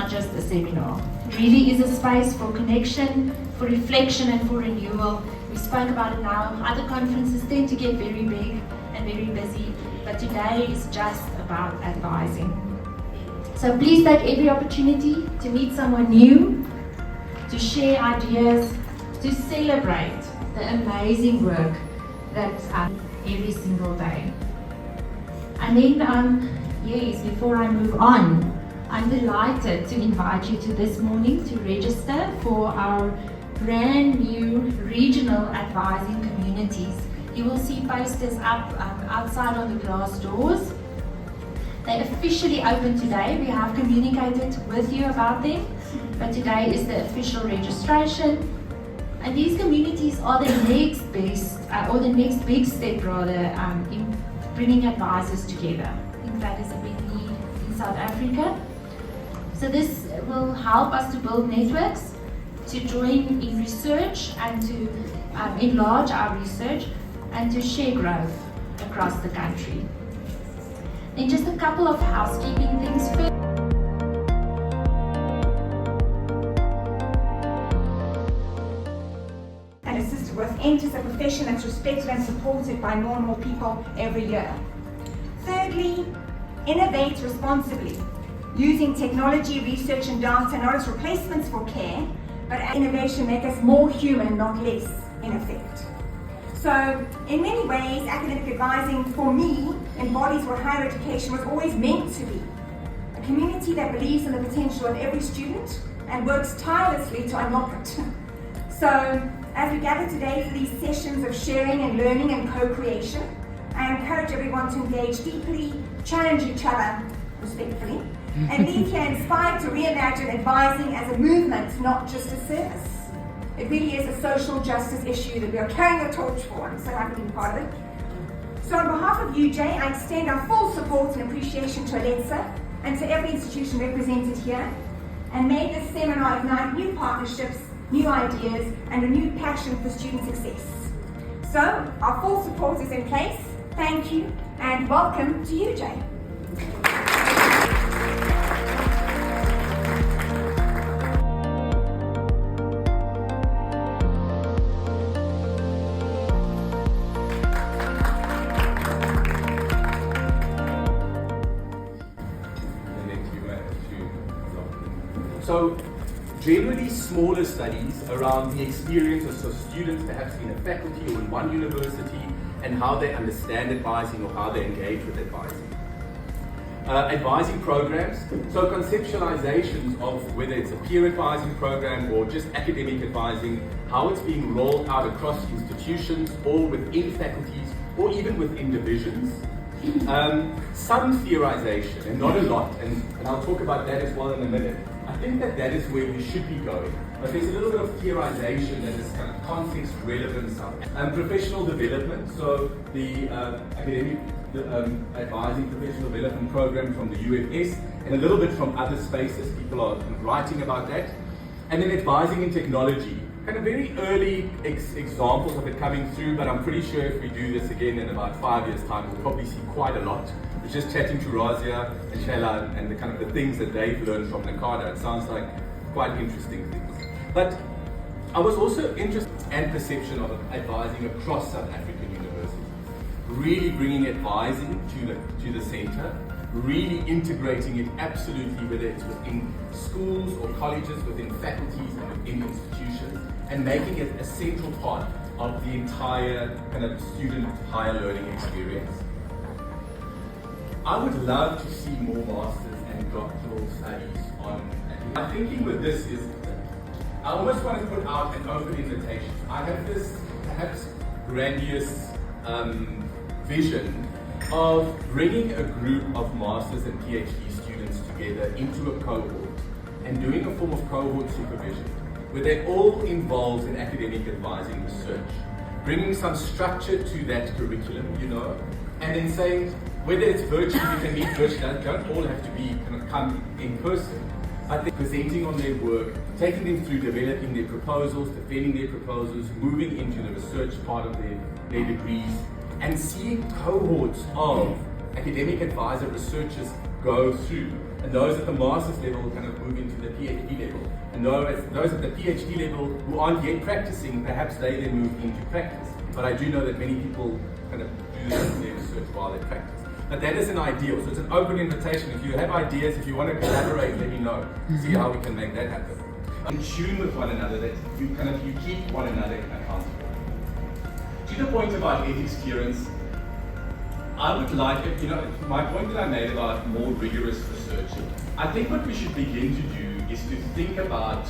not just a seminar. It really is a space for connection, for reflection and for renewal. We spoke about it now. Other conferences tend to get very big and very busy, but today is just about advising. So please take every opportunity to meet someone new, to share ideas, to celebrate the amazing work that's every single day. And then, yes, before I move on, I'm delighted to invite you to this morning to register for our brand new regional advising communities. You will see posters up outside on the glass doors. They officially open today. We have communicated with you about them, but today is the official registration. And these communities are the next best, or the next big step rather, in bringing advisors together. I think that is a big need in South Africa. So this will help us to build networks, to join in research and to enlarge our research and to share growth across the country. Then just a couple of housekeeping things first. And assisted with enters a profession that's respected and supported by more and more people every year. Thirdly, innovate responsibly, using technology, research and data not as replacements for care, but innovation make us more human, not less, in effect. So, in many ways, academic advising, for me, embodies what higher education was always meant to be. A community that believes in the potential of every student and works tirelessly to unlock it. So, as we gather today for these sessions of sharing and learning and co-creation, I encourage everyone to engage deeply, challenge each other respectfully, and leave here inspired to reimagine advising as a movement, not just a service. It really is a social justice issue that we are carrying the torch for, and so happy to be part of it. So on behalf of UJ, I extend our full support and appreciation to Aletsa and to every institution represented here, and may this seminar ignite new partnerships, new ideas, and renewed passion for student success. So, our full support is in place. Thank you, and welcome to UJ. So, generally smaller studies around the experiences of students perhaps in a faculty or in one university and how they understand advising or how they engage with advising. Advising programs, so conceptualizations of whether it's a peer advising program or just academic advising, how it's being rolled out across institutions or within faculties or even within divisions. Some theorization and not a lot, and I'll talk about that as well in a minute. I think that is where we should be going. But there's a little bit of theorization that is kind of context relevant stuff. Professional development, so the academic advising professional development program from the UFS and a little bit from other spaces, people are writing about that. And then advising in technology, kind of very early examples of it coming through, but I'm pretty sure if we do this again in about 5 years' time, we'll probably see quite a lot. I was just chatting to Razia and Shela and the kind of the things that they've learned from NACADA. It sounds like quite interesting things. But I was also interested in perception of advising across South African universities. Really bringing advising to the center, really integrating it absolutely, whether it's within schools or colleges, within faculties and within institutions, and making it a central part of the entire kind of student higher learning experience. I would love to see more masters and doctoral studies on. My thinking with this is, I almost want to put out an open invitation. I have this perhaps grandiose vision of bringing a group of masters and PhD students together into a cohort and doing a form of cohort supervision where they're all involved in academic advising research, bringing some structure to that curriculum, and then saying whether it's virtual, you can meet virtually, don't all have to be kind of come in person. I think presenting on their work, taking them through developing their proposals, defending their proposals, moving into the research part of their degrees, and seeing cohorts of academic advisor researchers go through. And those at the master's level kind of move into the PhD level. And those at the PhD level who aren't yet practicing, perhaps they then move into practice. But I do know that many people kind of do their research while they practice. But that is an ideal, so it's an open invitation. If you have ideas, if you want to collaborate, let me know. See how we can make that happen. In tune with one another, that you keep one another accountable. To the point about ethics clearance, I would like it, my point that I made about more rigorous research, I think what we should begin to do is to think about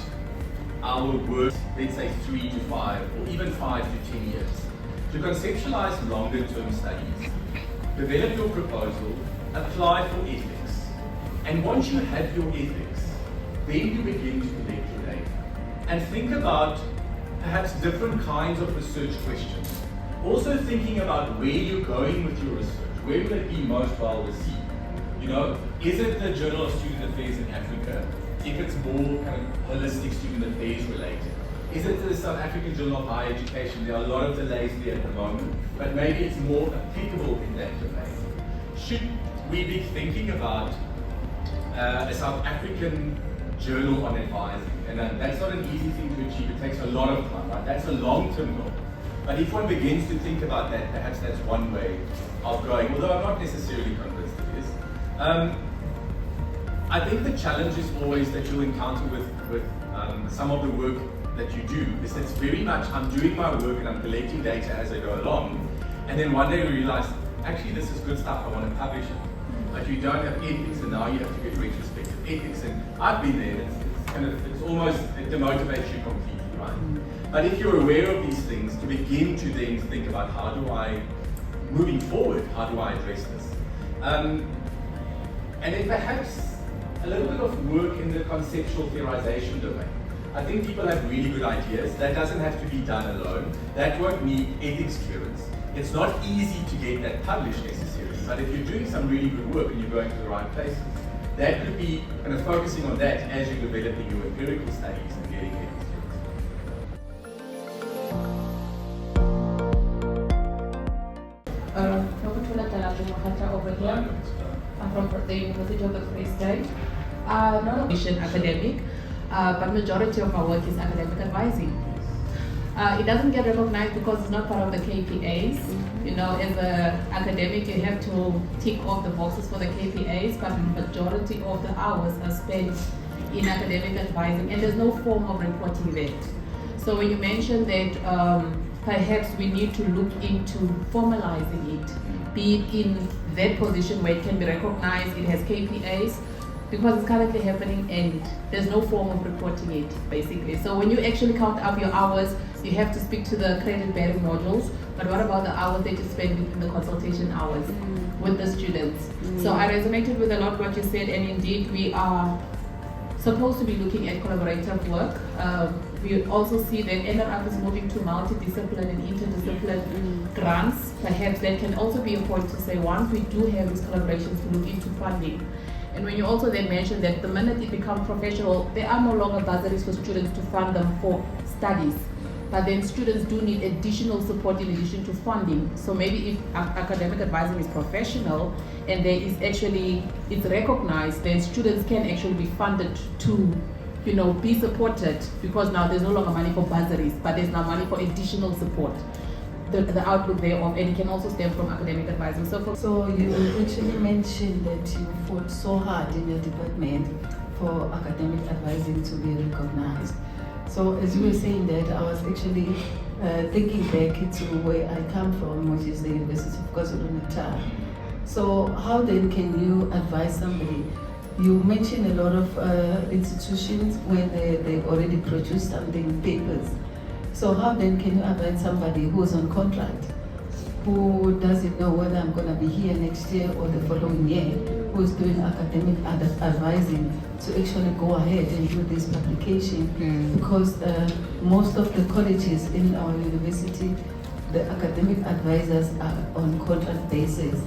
our work, let's say 3 to 5, or even 5 to 10 years, to conceptualize longer term studies, develop your proposal, apply for ethics, and once you have your ethics, then you begin to collect your data, and think about perhaps different kinds of research questions. Also thinking about where you're going with your research. Where will it be most well received? Is it the Journal of Student Affairs in Africa, if it's more kind of holistic student affairs related? Is it the South African Journal of Higher Education? There are a lot of delays there at the moment, but maybe it's more applicable in that domain. Should we be thinking about a South African Journal on Advising? And that's not an easy thing to achieve. It takes a lot of time, right? That's a long-term goal. But if one begins to think about that, perhaps that's one way of growing, although I'm not necessarily convinced it is. I think the challenge is always that you'll encounter with some of the work that you do, is that it's very much, I'm doing my work and I'm collecting data as I go along, and then one day we realize, actually this is good stuff, I want to publish it. But you don't have ethics, and now you have to get retrospective ethics, and I've been there, it's almost, it demotivates you completely, right? But if you're aware of these things, to begin to then think about how do I, moving forward, how do I address this? And then perhaps a little bit of work in the conceptual theorization domain. I think people have really good ideas. That doesn't have to be done alone. That won't need ethics clearance. It's not easy to get that published necessarily, but if you're doing some really good work and you're going to the right places, that could be kind of focusing on that as you're developing your empirical studies and getting ethics clearance. Over here. I'm from the University of the Free State. Not a mission academic, but majority of my work is academic advising. It doesn't get recognized because it's not part of the KPAs. As an academic, you have to tick off the boxes for the KPAs, but the majority of the hours are spent in academic advising, and there's no form of reporting that. So when you mention that perhaps we need to look into formalizing it, be it in that position where it can be recognized, it has KPAs, because it's currently happening and there's no form of reporting it, basically. So when you actually count up your hours, you have to speak to the credit-bearing modules, but what about the hours that you spend within the consultation hours with the students? So I resonated with a lot what you said, and indeed we are supposed to be looking at collaborative work. We also see that NRF is moving to multidiscipline and interdiscipline grants. Perhaps that can also be a point to say, once we do have these collaborations, to look into funding. And when you also then mention that the minute it becomes professional, there are no longer bursaries for students to fund them for studies. But then students do need additional support in addition to funding. So maybe if academic advising is professional and there is actually, it's recognized, then students can actually be funded to be supported, because now there's no longer money for bursaries, but there's now money for additional support. The outlook thereof, and it can also stem from academic advising. So you actually mentioned that you fought so hard in your department for academic advising to be recognized. So as you were saying that, I was actually thinking back to where I come from, which is the University of KwaZulu-Natal. So how then can you advise somebody? You mentioned a lot of institutions when they already produced something, papers. So how then can you advise somebody who's on contract, who doesn't know whether I'm going to be here next year or the following year, who's doing academic advising, to actually go ahead and do this publication? Because most of the colleges in our university, the academic advisors are on contract basis.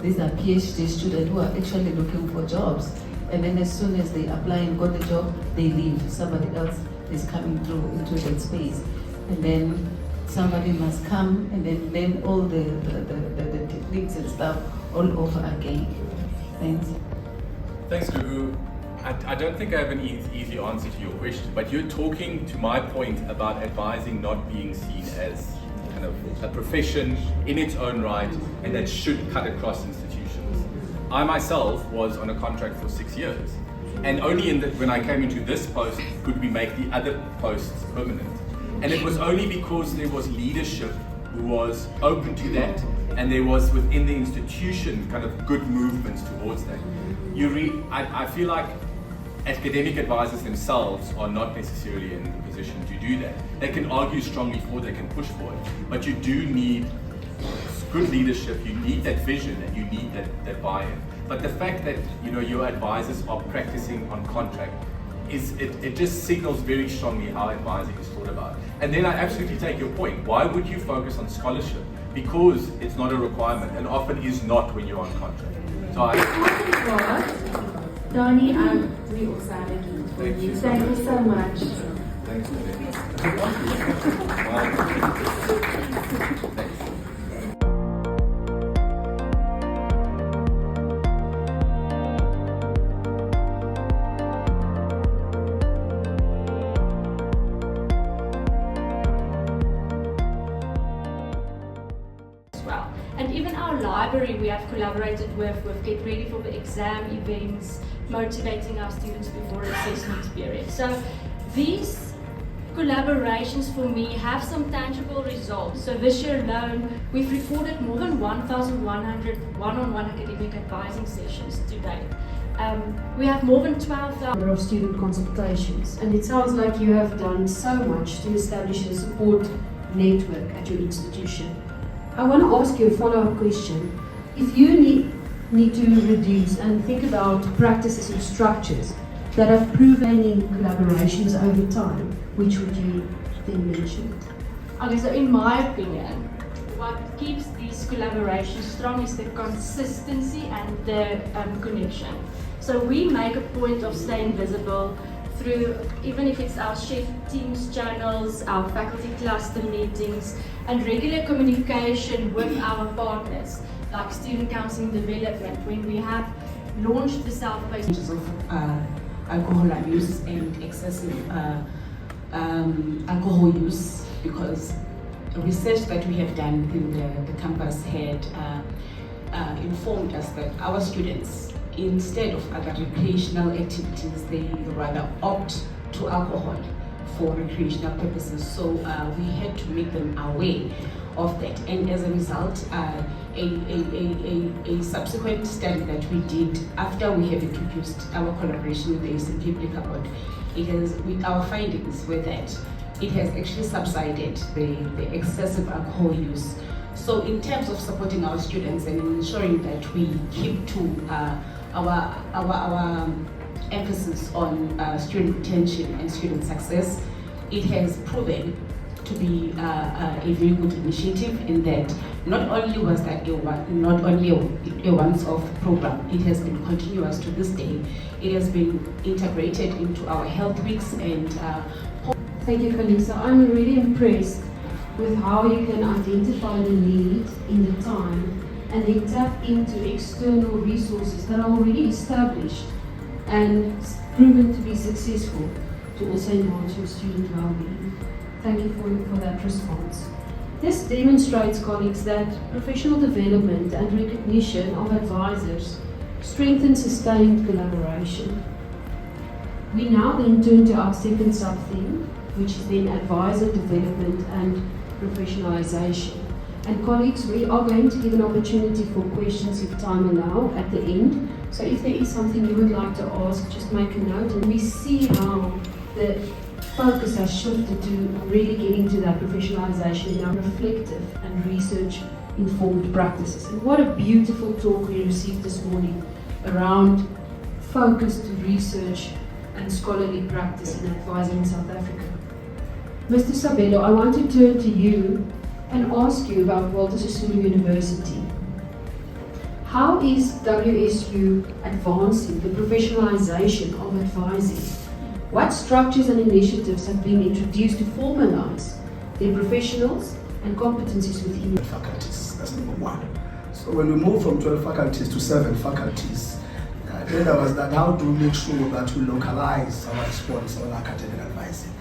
These are PhD students who are actually looking for jobs. And then as soon as they apply and got the job, they leave. Somebody else is coming through into that space. And then somebody must come and then learn all the techniques and stuff all over again. Thanks. Thanks, Gugu. I don't think I have an easy answer to your question, but you're talking to my point about advising not being seen as kind of a profession in its own right and that should cut across institutions. I myself was on a contract for 6 years, and only when I came into this post could we make the other posts permanent. And it was only because there was leadership who was open to that, and there was within the institution kind of good movements towards that. I feel like academic advisors themselves are not necessarily in the position to do that. They can argue strongly for it, they can push for it, but you do need good leadership, you need that vision, and you need that buy-in. But the fact that your advisors are practicing on contract, it just signals very strongly how advising is thought about. And then I absolutely take your point. Why would you focus on scholarship? Because it's not a requirement, and often is not when you're on contract. So Donnie, we also are looking for you. Thank you so much. Thanks, well. And even our library we have collaborated with Get Ready for the Exam events, motivating our students before assessment period. So these collaborations for me have some tangible results. So this year alone, we've recorded more than 1,100 one-on-one academic advising sessions to date. We have more than 12,000 number of student consultations, and it sounds like you have done so much to establish a support network at your institution. I want to ask you a follow-up question. If you need to reduce and think about practices or structures that have proven in collaborations over time, which would you then mention? Okay, so in my opinion, what keeps these collaborations strong is the consistency and the connection. So we make a point of staying visible through, even if it's our chef teams channels, our faculty cluster meetings, and regular communication with our partners, like student counseling development, when we have launched the self-paced of alcohol abuse and excessive alcohol use, because research that we have done within the campus had informed us that our students, instead of other recreational activities, they rather opt to alcohol for recreational purposes. So we had to make them aware of that, and as a result, a subsequent study that we did after we have introduced our collaboration with the S&P Blackboard, with our findings were that it has actually subsided the excessive alcohol use. So in terms of supporting our students and ensuring that we keep to our emphasis on student retention and student success, it has proven to be a very good initiative, in that not only was that a once-off program, it has been continuous to this day. It has been integrated into our health weeks and Thank you, Kalisa. I'm really impressed with how you can identify the need in the time and then tap into external resources that are already established and proven to be successful to also enhance your student well-being. Thank you for that response. This demonstrates, colleagues, that professional development and recognition of advisors strengthen sustained collaboration. We now then turn to our second sub-theme, which is then advisor development and professionalization. And colleagues, we are going to give an opportunity for questions if time allows at the end. So if there is something you would like to ask, just make a note. And we see how the focus has shifted to really getting to that professionalization in our reflective and research-informed practices. And what a beautiful talk we received this morning around focused research and scholarly practice in advising in South Africa. Mr. Sabelo, I want to turn to you and ask you about Walter Sisulu University. How is WSU advancing the professionalization of advising? What structures and initiatives have been introduced to formalize their professionals and competencies within faculties? That's number one. So when we move from 12 faculties to 7 faculties, agenda was that how to make sure that we localize our response on academic advising.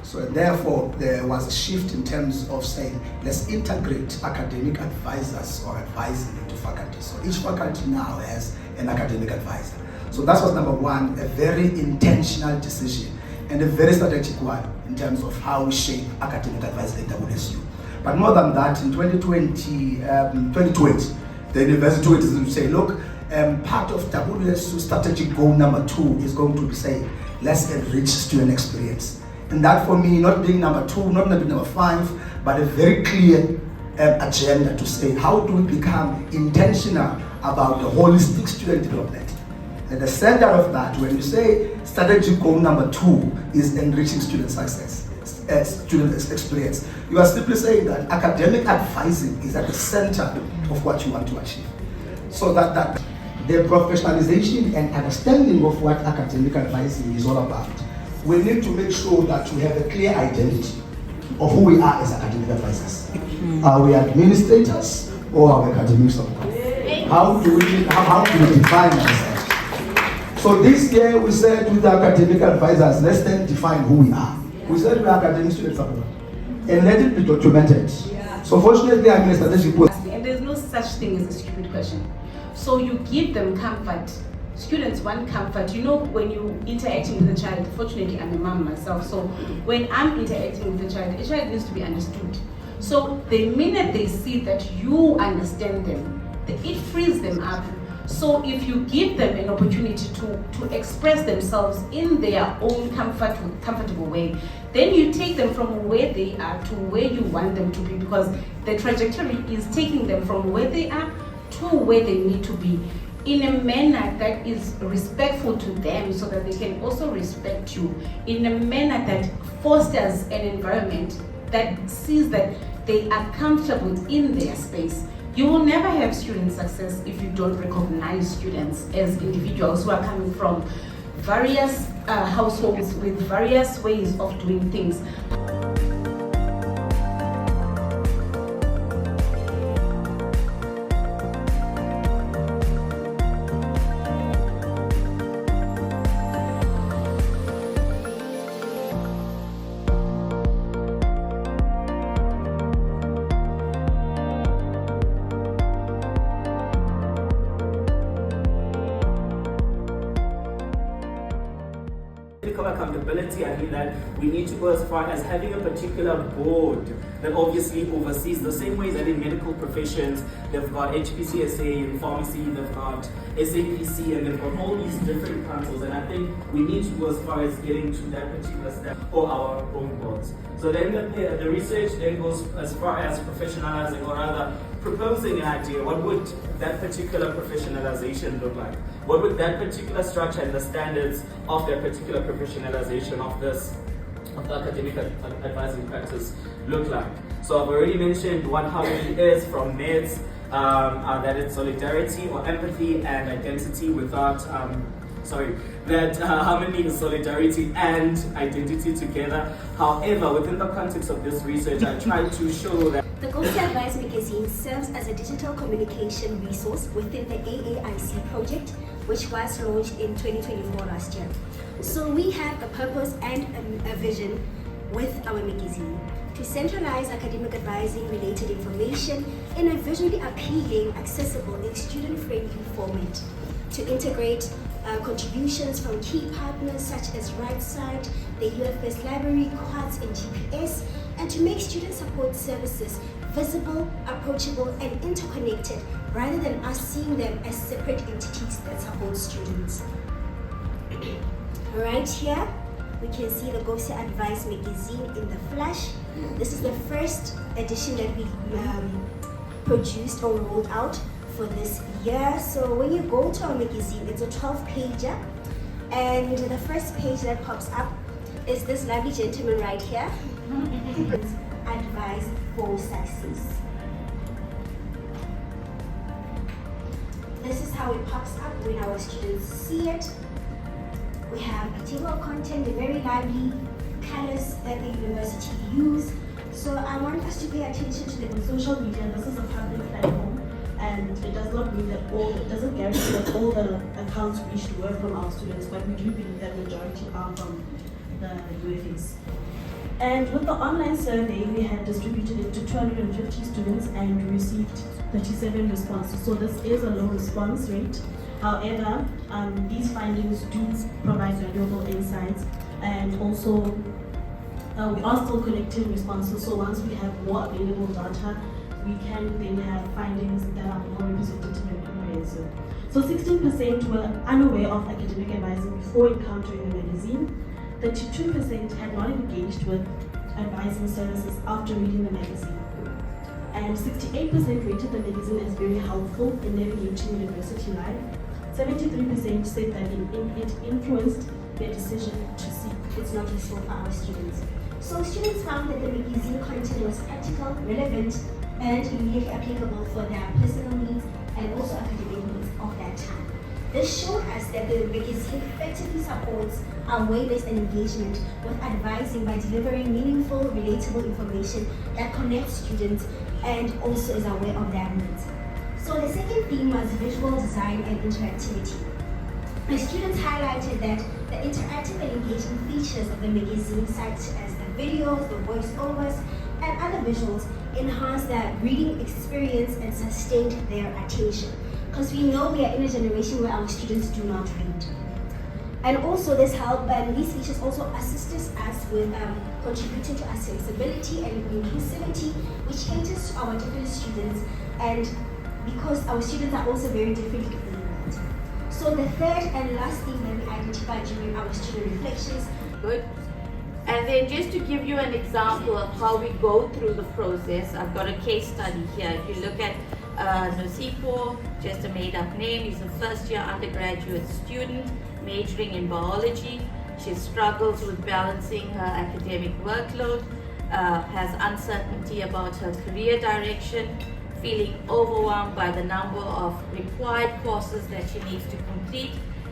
So therefore, there was a shift in terms of saying, let's integrate academic advisors or advising into faculty. So each faculty now has an academic advisor. So that was number one, a very intentional decision and a very strategic one in terms of how we shape academic advising at WSU. But more than that, in 2020, the university went to say, look, part of WSU strategic goal number 2 is going to be saying, let's enrich student experience. And that for me, not being number 2, not being number 5, but a very clear agenda to say, how do we become intentional about the holistic student development? At the center of that, when you say strategic goal number 2 is enriching student success, student experience, you are simply saying that academic advising is at the center of what you want to achieve. So that the professionalization and understanding of what academic advising is all about, we need to make sure that we have a clear identity of who we are as academic advisors. Are we administrators or are we academic support? How do we define ourselves? So this year we said to the academic advisors, let's then define who we are. We said we are academic student support and let it be documented. So fortunately I'm in a strategic post. And there's no such thing as a stupid question. So you give them comfort. Students want comfort. You know, when you interacting with a child, fortunately I'm a mom myself, so when I'm interacting with a child needs to be understood. So the minute they see that you understand them, it frees them up. So if you give them an opportunity to express themselves in their own comfortable way, then you take them from where they are to where you want them to be, because the trajectory is taking them from where they are to where they need to be in a manner that is respectful to them, so that they can also respect you, in a manner that fosters an environment that sees that they are comfortable in their space. You will never have student success if you don't recognize students as individuals who are coming from various households with various ways of doing things. Accountability, I mean that we need to go as far as having a particular board that obviously oversees, the same way that in medical professions they've got HPCSA, in pharmacy they've got SAPC, and they've got all these different councils, and I think we need to go as far as getting to that particular step for our own boards. So then the research then goes as far as professionalizing, or rather proposing an idea. What would that particular professionalization look like? What would that particular structure and the standards of that particular professionalization of the academic advising practice look like? So I've already mentioned what harmony is from NEDS, that it's solidarity or empathy and identity without, harmony is solidarity and identity together. However, within the context of this research, I tried to show that the Gosi Advice magazine serves as a digital communication resource within the AAIC project, which was launched in 2024 last year. So we have a purpose and a vision with our magazine to centralize academic advising related information in a visually appealing, accessible and student-friendly format, to integrate contributions from key partners such as RightSide, the UFS Library, Quartz and GPS, and to make student support services visible, approachable and interconnected, rather than us seeing them as separate entities that support students. Right here, we can see the Gosi Advice magazine in the flash. This is the first edition that we produced or rolled out for this year. So when you go to our magazine, it's a 12-pager, and the first page that pops up is this lovely gentleman right here. Advice for success. This is how it pops up when our students see it. We have a table of content with very lively colors that the university use. So I want us to pay attention to the social media. This is a public platform. And it does not mean that it doesn't guarantee that all the accounts reached were from our students, but we do believe that majority are from the UFAs. And with the online survey, we had distributed it to 250 students and received 37 responses. So this is a low response rate. However, these findings do provide valuable insights, and also we are still collecting responses. So once we have more available data, we can then have findings that are more representative and comprehensive. So 16% were unaware of academic advising before encountering the magazine. 32% had not engaged with advising services after reading the magazine. And 68% rated the magazine as very helpful in navigating university life. 73% said that it influenced their decision to seek. It's not useful for our students. So students found that the magazine content was practical, relevant, and immediately applicable for their personal needs and also academic needs of that time. This showed us that the magazine effectively supports our way-based engagement with advising by delivering meaningful, relatable information that connects students and also is aware of their needs. So the second theme was visual design and interactivity. The students highlighted that the interactive and engaging features of the magazine, such as the videos, the voiceovers, and other visuals, enhanced their reading experience and sustained their attention. Because we know we are in a generation where our students do not read. And also this help, these features also assist us with contributing to accessibility and inclusivity, which caters to our different students, and because our students are also very differently abled. So the third and last thing that we identified during our student reflections. Good. And then just to give you an example of how we go through the process, I've got a case study here. If you look at Nosipo, just a made-up name, he's a first-year undergraduate student majoring in biology. She struggles with balancing her academic workload, has uncertainty about her career direction, feeling overwhelmed by the number of required courses that she needs to complete,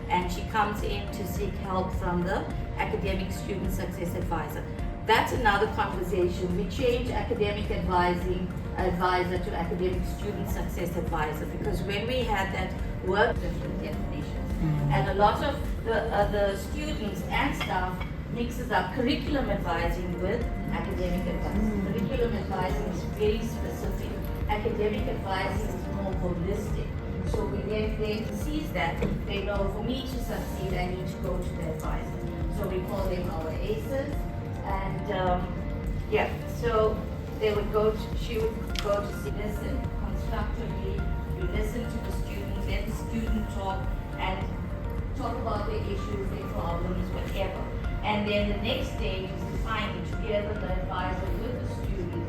and she comes in to seek help from the academic student success advisor. That's another conversation. We change academic advisor to academic student success advisor, because when we had that work, different definitions, and a lot of the students and staff mixes up curriculum advising with academic advising. Curriculum advising is very specific. Academic advising is more holistic. So we then sees that they know, for me to succeed, I need to go to the advisor. So we call them our ACEs, and so they would go. She would go to listen constructively. You listen to the student, let the student talk, and talk about their issues, their problems, whatever. And then the next stage is defining together the advisor with the student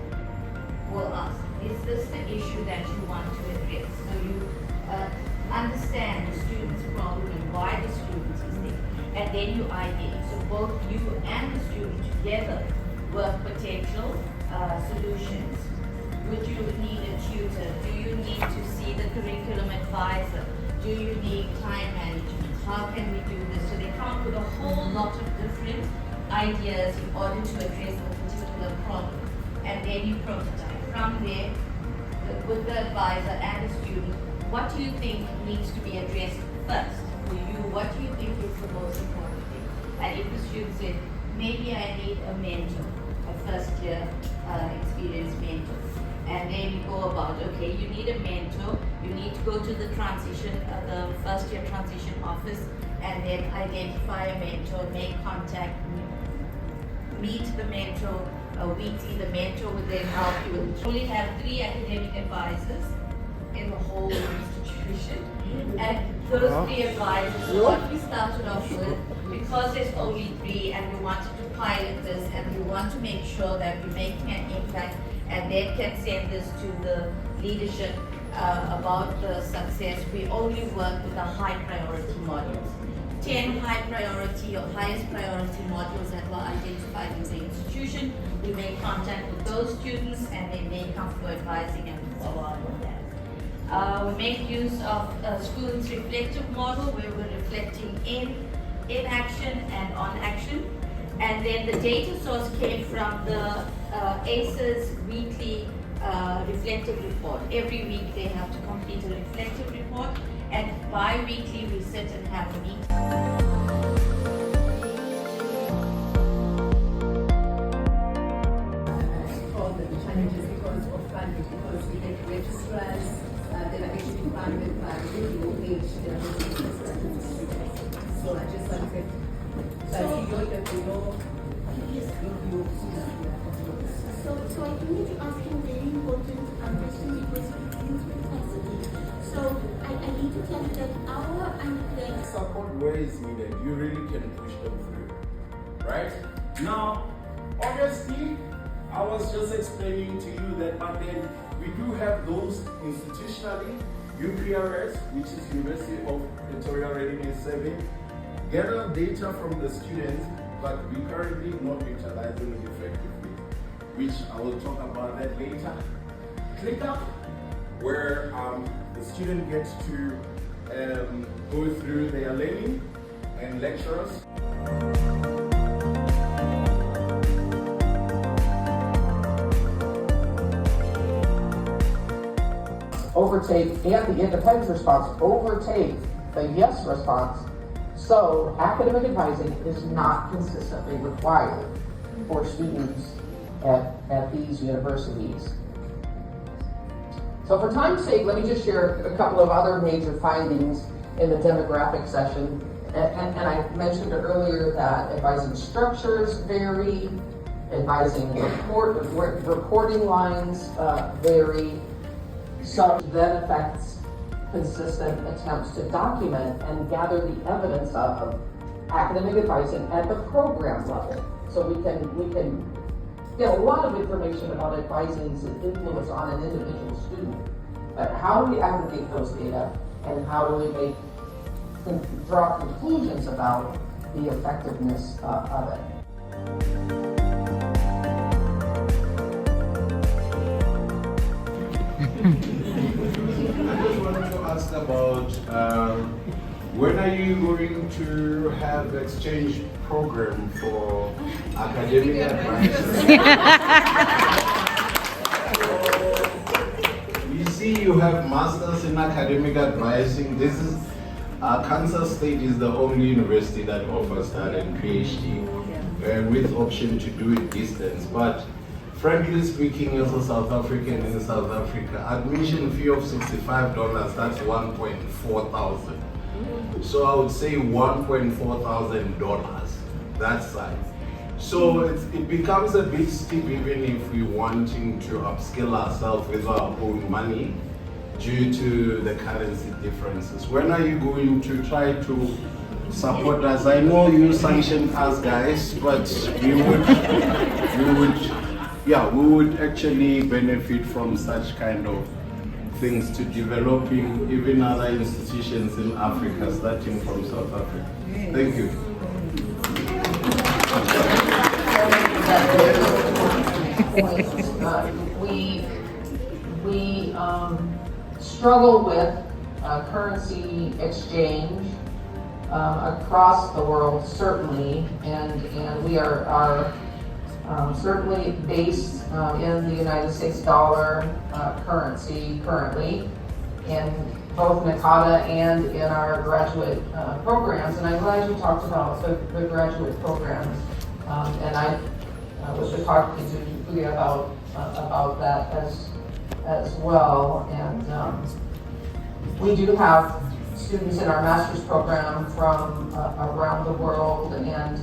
will ask, is this the issue that you want to address? So you understand the student's problem and why the student is there. And then you ideate. So both you and the student together work potential solutions. Would you need a tutor? Do you need to see the curriculum advisor? Do you need time management? How can we do this? So they come up with a whole lot of different ideas in order to address a particular problem. And then you prototype. From there, with the advisor and the student, what do you think needs to be addressed first for you? What do you think is the most important thing? And if the student said, maybe I need a mentor, a first year experienced mentor. And then you go about, okay, you need a mentor, you need to go to the the first year transition office, and then identify a mentor, make contact, meet the mentor weekly. The mentor would then help you. We only have 3 academic advisors in the whole institution. And those 3 advisors, what we started off with, because there's only 3 and we wanted to pilot this and we want to make sure that we're making an impact and then can send this to the leadership about the success, we only work with the high priority modules. 10 high priority or highest priority modules that were identified in the institution. We make contact with those students and they may come for advising and follow up on that. We make use of a students' reflective model where we're reflecting in action and on action. And then the data source came from the ACES weekly reflective report. Every week they have to complete a reflective report, and bi-weekly we sit and have a meeting. Challenges because of funding, because we get registrars that are actually funded by low age. So I just wanted So I think you're asking a very important question because it deals with capacity. So I need to tell you that our undergrads support where is needed, you really can push them through, right? Now, obviously, I was just explaining to you that, but then we do have those institutionally, UPRS, which is University of Pretoria Readiness Survey, gather data from the students, but we currently not utilizing it effectively, which I will talk about that later. ClickUp, where the student gets to go through their learning and lecturers. Overtake, and the independence response overtake the yes response. So academic advising is not consistently required for students at these universities. So for time's sake, let me just share a couple of other major findings in the demographic session. And I mentioned earlier that advising structures vary, advising reporting lines vary. So that affects consistent attempts to document and gather the evidence of academic advising at the program level. So we can get a lot of information about advising's influence on an individual student. But how do we aggregate those data, and how do we draw conclusions about the effectiveness of it? I just wanted to ask about when are you going to have exchange program for academic advisors? You see, you have masters in academic advising. This is Kansas State is the only university that offers that and PhD with option to do it distance. But frankly speaking, as a South African in South Africa, admission fee of $65, that's $1.4 thousand. So I would say $1.4 thousand, that size. So it becomes a bit steep even if we're wanting to upskill ourselves with our own money due to the currency differences. When are you going to try to support us? I know you sanctioned us guys, but we would actually benefit from such kind of things to developing even other institutions in Africa, starting from South Africa. Thank you. We struggle with currency exchange across the world, certainly, and we are certainly based in the United States dollar currency currently in both NACADA and in our graduate programs. And I'm glad you talked about the graduate programs. And I was talking to Julia about that as well. And we do have students in our master's program from around the world, and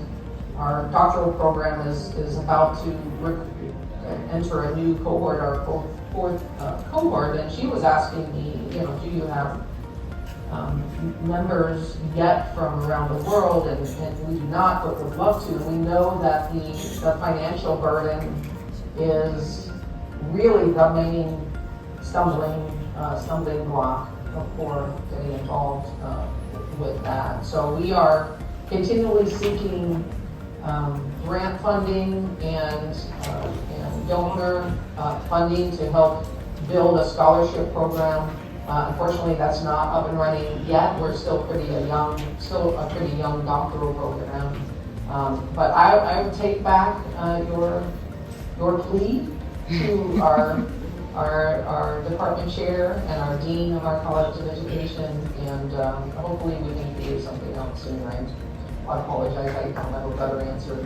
our doctoral program is about to enter a new cohort, our fourth cohort, and she was asking me, do you have members yet from around the world? And we do not, but would love to. We know that the financial burden is really the main stumbling block for getting involved with that. So we are continually seeking grant funding and donor funding to help build a scholarship program. Unfortunately, that's not up and running yet. We're still a pretty young doctoral program. But I would take back your plea to our our department chair and our dean of our College of Education, and hopefully we can do something else soon. I apologize, I don't have a better answer.